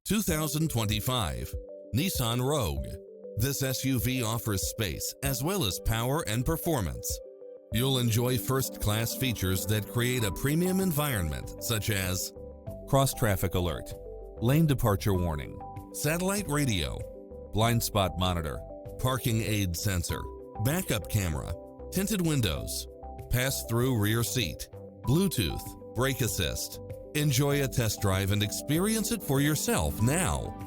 2025 Nissan Rogue. This SUV offers space as well as power and performance. You'll enjoy first-class features that create a premium environment, such as cross-traffic alert, lane departure warning, satellite radio, blind spot monitor, parking aid sensor, backup camera, tinted windows, pass-through rear seat, Bluetooth, brake assist. Enjoy a test drive and experience it for yourself now.